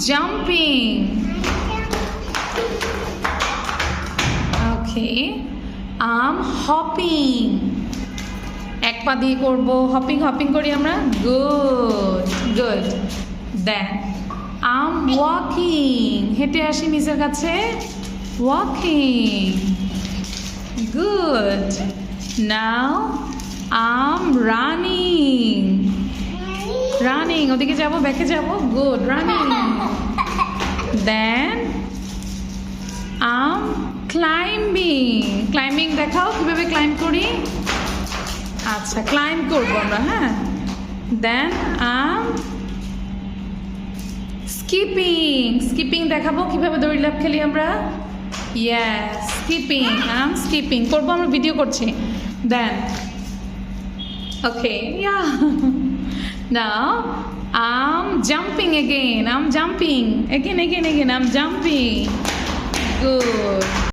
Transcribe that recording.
jumping. Okay. I'm hopping. এক পা দিয়ে করবো, hopping করি আমরা। Good. Then I'm walking. হেঁটে আসি মিসের কাছে। Walking. Good. Now I'm running. ওদিকে যাবো, ব্যাকে যাবো। Good. Running. Then I'm climbing দেখাও কিভাবে ক্লাইম্ব করি। আচ্ছা, ক্লাইম্ব করবো আমরা, হ্যাঁ। Then I'm skipping দেখাবো কিভাবে দড়ি লাফ খেলি আমরা। Yes, I'm skipping করবো, আমরা ভিডিও করছি। Then okay, yeah. Now I'm jumping again. I'm jumping. I'm jumping. Good.